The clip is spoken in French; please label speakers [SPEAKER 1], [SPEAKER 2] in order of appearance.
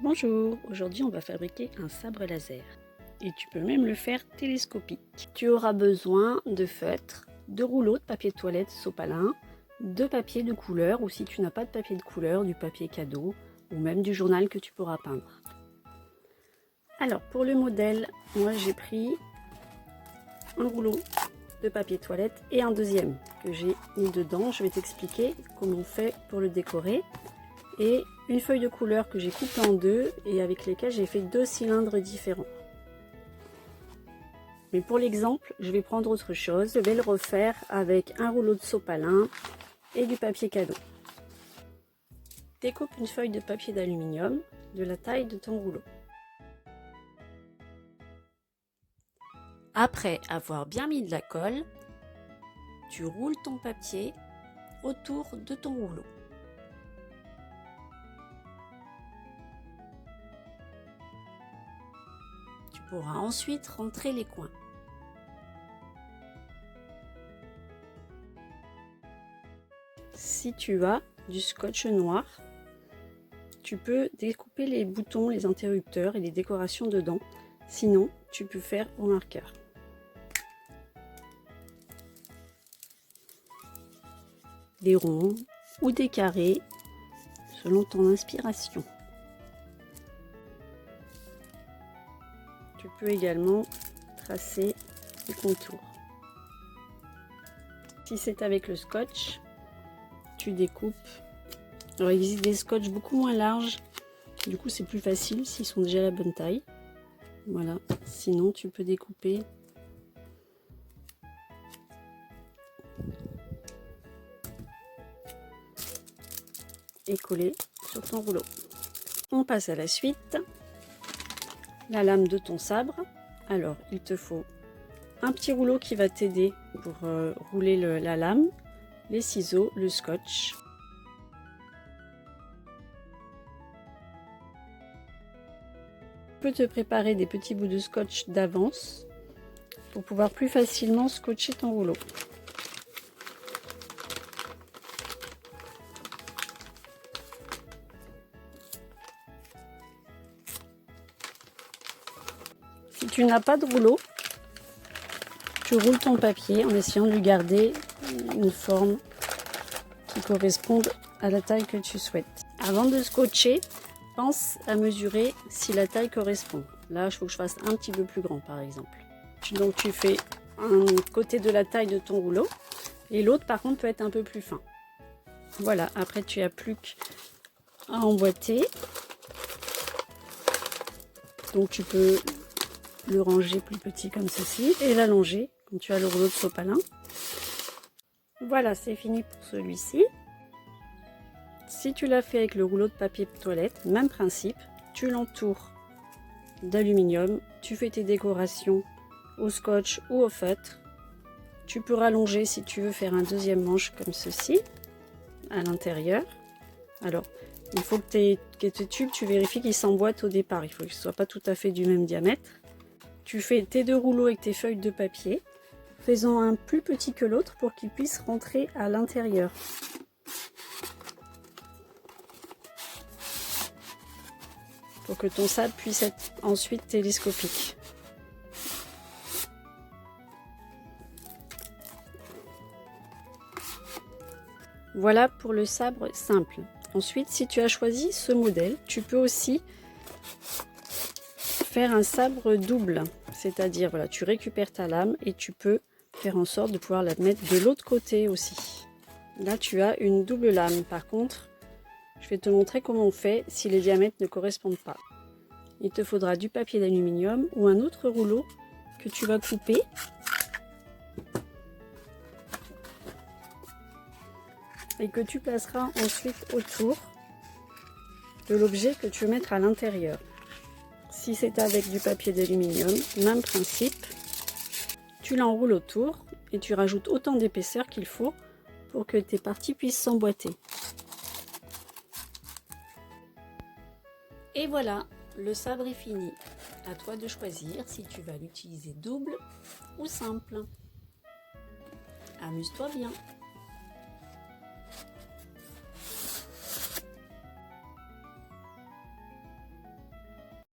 [SPEAKER 1] Bonjour, aujourd'hui on va fabriquer un sabre laser et tu peux même le faire télescopique. Tu auras besoin de feutres, de rouleaux de papier de toilette sopalin, de papier de couleur ou si tu n'as pas de papier de couleur, du papier cadeau ou même du journal que tu pourras peindre. Alors pour le modèle, moi j'ai pris un rouleau de papier toilette et un deuxième que j'ai mis dedans. Je vais t'expliquer comment on fait pour le décorer. Et une feuille de couleur que j'ai coupée en deux et avec lesquelles j'ai fait deux cylindres différents. Mais pour l'exemple, je vais prendre autre chose. Je vais le refaire avec un rouleau de sopalin et du papier cadeau. Découpe une feuille de papier d'aluminium de la taille de ton rouleau. Après avoir bien mis de la colle, tu roules ton papier autour de ton rouleau. Tu pourras ensuite rentrer les coins. Si tu as du scotch noir, tu peux découper les boutons, les interrupteurs et les décorations dedans. Sinon, tu peux faire au marqueur. Des ronds ou des carrés, selon ton inspiration. Tu peux également tracer les contours. Si c'est avec le scotch, tu découpes. Alors il existe des scotch beaucoup moins larges, du coup c'est plus facile s'ils sont déjà à la bonne taille. Voilà, sinon tu peux découper et coller sur ton rouleau. On passe à la suite. La lame de ton sabre. Alors il te faut un petit rouleau qui va t'aider pour rouler la lame, les ciseaux, le scotch. Tu peux te préparer des petits bouts de scotch d'avance pour pouvoir plus facilement scotcher ton rouleau. Si tu n'as pas de rouleau, tu roules ton papier en essayant de lui garder une forme qui corresponde à la taille que tu souhaites. Avant de scotcher, pense à mesurer si la taille correspond. Là, il faut que je fasse un petit peu plus grand par exemple. Donc tu fais un côté de la taille de ton rouleau et l'autre par contre peut être un peu plus fin. Voilà, après tu n'as plus qu'à emboîter. Donc tu peux le ranger plus petit comme ceci et l'allonger comme tu as le rouleau de sopalin. Voilà, c'est fini pour celui-ci. Si tu l'as fait avec le rouleau de papier toilette, même principe, tu l'entoures d'aluminium, tu fais tes décorations au scotch ou au feutre. Tu peux rallonger si tu veux faire un deuxième manche comme ceci à l'intérieur. Alors, il faut que tes tubes, tu vérifies qu'ils s'emboîtent au départ. Il faut qu'ils ne soient pas tout à fait du même diamètre. Tu fais tes deux rouleaux avec tes feuilles de papier, faisant un plus petit que l'autre pour qu'ils puissent rentrer à l'intérieur. Pour que ton sabre puisse être ensuite télescopique. Voilà pour le sabre simple. Ensuite, si tu as choisi ce modèle, tu peux aussi faire un sabre double. C'est-à-dire, voilà, tu récupères ta lame et tu peux faire en sorte de pouvoir la mettre de l'autre côté aussi. Là, tu as une double lame. Par contre, je vais te montrer comment on fait si les diamètres ne correspondent pas. Il te faudra du papier d'aluminium ou un autre rouleau que tu vas couper. Et que tu placeras ensuite autour de l'objet que tu veux mettre à l'intérieur. Si c'est avec du papier d'aluminium, même principe. Tu l'enroules autour et tu rajoutes autant d'épaisseur qu'il faut pour que tes parties puissent s'emboîter. Et voilà, le sabre est fini. À toi de choisir si tu vas l'utiliser double ou simple. Amuse-toi bien.